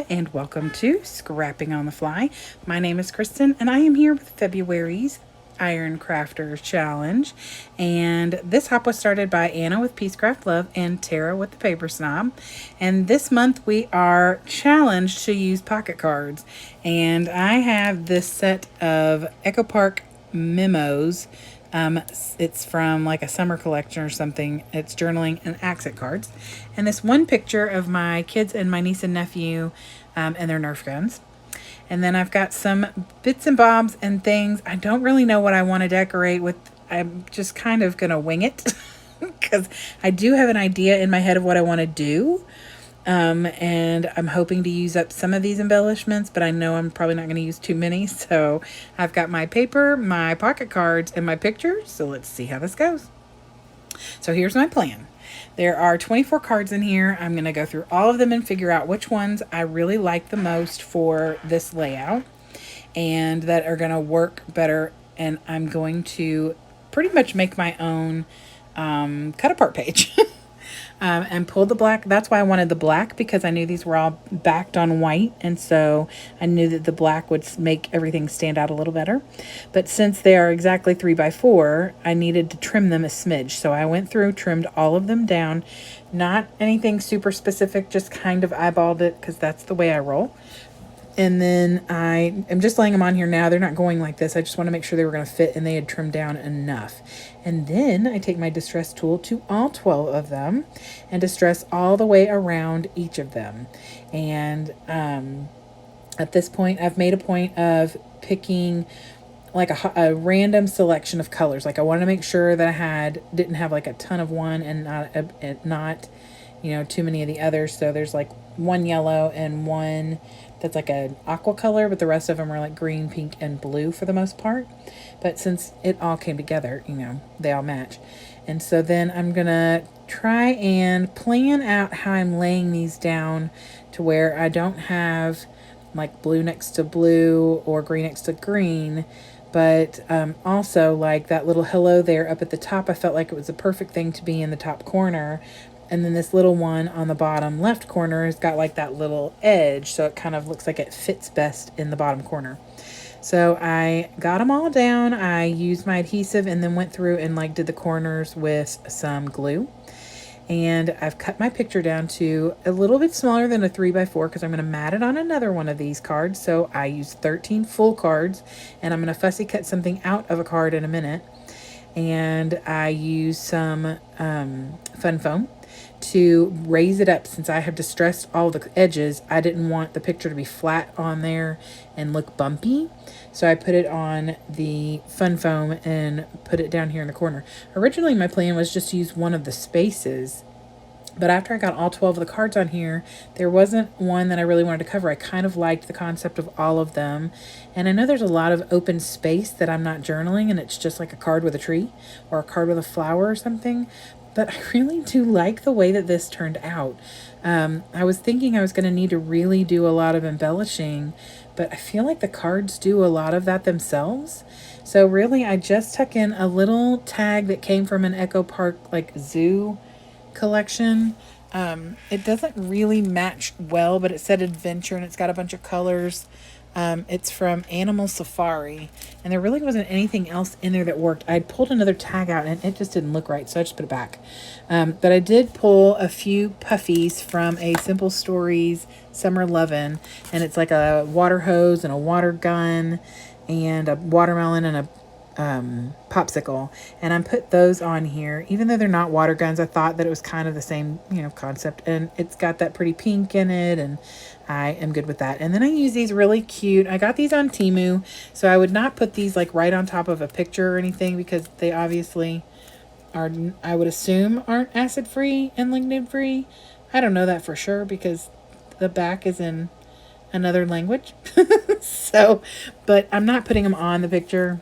and welcome to Scrapping on the Fly. My name is Kristen and I am here with February's Iron Crafters Challenge. And this hop was started by Anna with Peacecraft Love and Tara with the Paper Snob. And this month we are challenged to use pocket cards. And I have this set of Echo Park memos. It's from like a summer collection or something. It's journaling and accent cards. And this one picture of my kids and my niece and nephew and their Nerf guns. And then I've got some bits and bobs and things. I don't really know what I want to decorate with. I'm just kind of going to wing it because I do have an idea in my head of what I want to do. And I'm hoping to use up some of these embellishments, but I know I'm probably not going to use too many. So I've got my paper, my pocket cards, and my pictures. So let's see how this goes. So here's my plan. There are 24 cards in here. I'm going to go through all of them and figure out which ones I really like the most for this layout and that are going to work better. And I'm going to pretty much make my own cut apart page. And pull the black. That's why I wanted the black, because I knew these were all backed on white. And so I knew that the black would make everything stand out a little better. But since they are exactly 3x4, I needed to trim them a smidge. So I went through, trimmed all of them down. Not anything super specific, just kind of eyeballed it because that's the way I roll. And then I am just laying them on here now. They're not going like this. I just want to make sure they were going to fit and they had trimmed down enough. And then I take my distress tool to all 12 of them and distress all the way around each of them. And at this point, I've made a point of picking like a random selection of colors. Like I wanted to make sure that I didn't have like a ton of one and not too many of the others. So there's like one yellow and one that's like an aqua color, but the rest of them are like green, pink, and blue for the most part. But since it all came together, they all match. And so then I'm going to try and plan out how I'm laying these down to where I don't have like blue next to blue or green next to green. But also like that little hello there up at the top, I felt like it was the perfect thing to be in the top corner. And then this little one on the bottom left corner has got like that little edge. So it kind of looks like it fits best in the bottom corner. So I got them all down. I used my adhesive and then went through and like did the corners with some glue. And I've cut my picture down to a little bit smaller than a 3x4 because I'm going to mat it on another one of these cards. So I used 13 full cards and I'm going to fussy cut something out of a card in a minute. And I use some fun foam to raise it up. Since I have distressed all the edges, I didn't want the picture to be flat on there and look bumpy. So I put it on the fun foam and put it down here in the corner. Originally, my plan was just to use one of the spaces. But after I got all 12 of the cards on here, there wasn't one that I really wanted to cover. I kind of liked the concept of all of them. And I know there's a lot of open space that I'm not journaling and it's just like a card with a tree or a card with a flower or something. But I really do like the way that this turned out. I was thinking I was going to need to really do a lot of embellishing, but I feel like the cards do a lot of that themselves. So really, I just tuck in a little tag that came from an Echo Park like zoo collection. It doesn't really match well, but it said adventure and it's got a bunch of colors. It's from Animal Safari, and there really wasn't anything else in there that worked. I pulled another tag out and it just didn't look right, so I just put it back. But I did pull a few puffies from a Simple Stories Summer Lovin', and it's like a water hose and a water gun and a watermelon and a popsicle, and I put those on here. Even though they're not water guns, I thought that it was kind of the same concept, and it's got that pretty pink in it, and I am good with that. And then I use these really cute, I got these on Temu, so I would not put these like right on top of a picture or anything because they obviously are, I would assume, aren't acid free and lignin free. I don't know that for sure because the back is in another language. So, but I'm not putting them on the picture.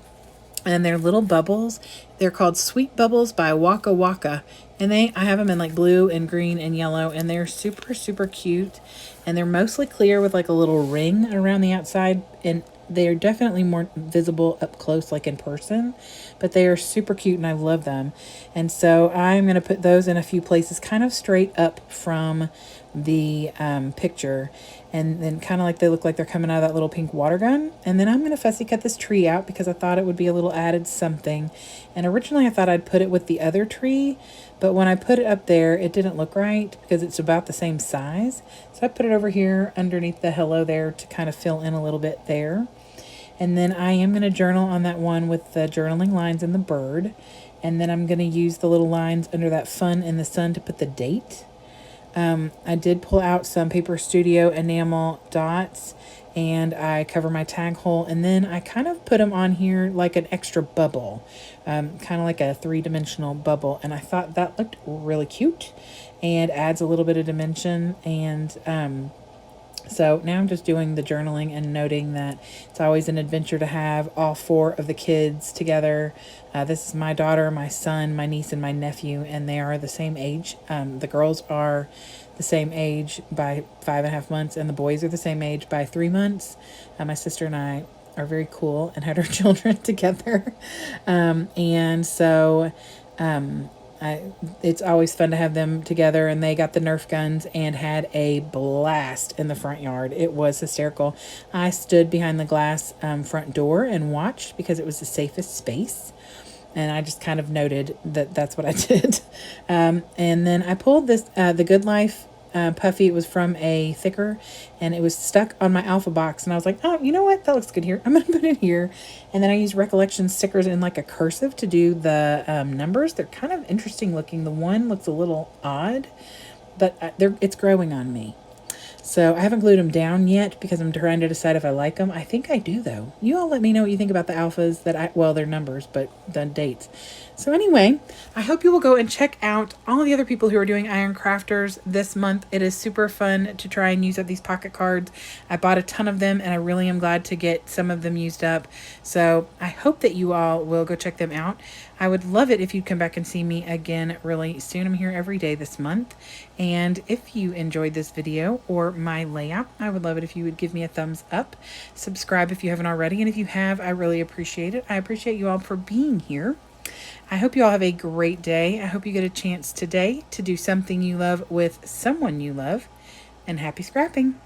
And they're little bubbles. They're called Sweet Bubbles by Waka Waka. And I have them in like blue and green and yellow. And they're super, super cute. And they're mostly clear with like a little ring around the outside. And They are definitely more visible up close, like in person, but they are super cute and I love them. And so I'm going to put those in a few places kind of straight up from the picture, and then kind of like they look like they're coming out of that little pink water gun. And then I'm going to fussy cut this tree out because I thought it would be a little added something. And originally I thought I'd put it with the other tree, but when I put it up there, it didn't look right because it's about the same size. So I put it over here underneath the hello there to kind of fill in a little bit there. And then I am going to journal on that one with the journaling lines and the bird. And then I'm going to use the little lines under that fun in the sun to put the date. I did pull out some Paper Studio enamel dots and I cover my tag hole, and then I kind of put them on here like an extra bubble, kind of like a 3-dimensional bubble, and I thought that looked really cute and adds a little bit of dimension. And so now I'm just doing the journaling and noting that it's always an adventure to have all 4 of the kids together. This is my daughter, my son, my niece, and my nephew, and they are the same age. The girls are the same age by 5.5 months, and the boys are the same age by 3 months. My sister and I are very cool and had our children together. And so it's always fun to have them together, and they got the Nerf guns and had a blast in the front yard. It was hysterical. I stood behind the glass front door and watched because it was the safest space, and I just kind of noted that that's what I did. And then I pulled this, the Good Life puffy. It was from a thicker, and it was stuck on my Alpha box, and I was like, oh, you know what, that looks good here, I'm gonna put it here. And then I used Recollection stickers in like a cursive to do the numbers. They're kind of interesting looking. The one looks a little odd, but it's growing on me. So I haven't glued them down yet because I'm trying to decide if I like them. I think I do, though. You all let me know what you think about the alphas well, they're numbers, but the dates. So anyway, I hope you will go and check out all the other people who are doing Iron Crafters this month. It is super fun to try and use up these pocket cards. I bought a ton of them, and I really am glad to get some of them used up. So I hope that you all will go check them out. I would love it if you'd come back and see me again really soon. I'm here every day this month. And if you enjoyed this video or my layout, I would love it if you would give me a thumbs up. Subscribe if you haven't already. And if you have, I really appreciate it. I appreciate you all for being here. I hope you all have a great day. I hope you get a chance today to do something you love with someone you love. And happy scrapping.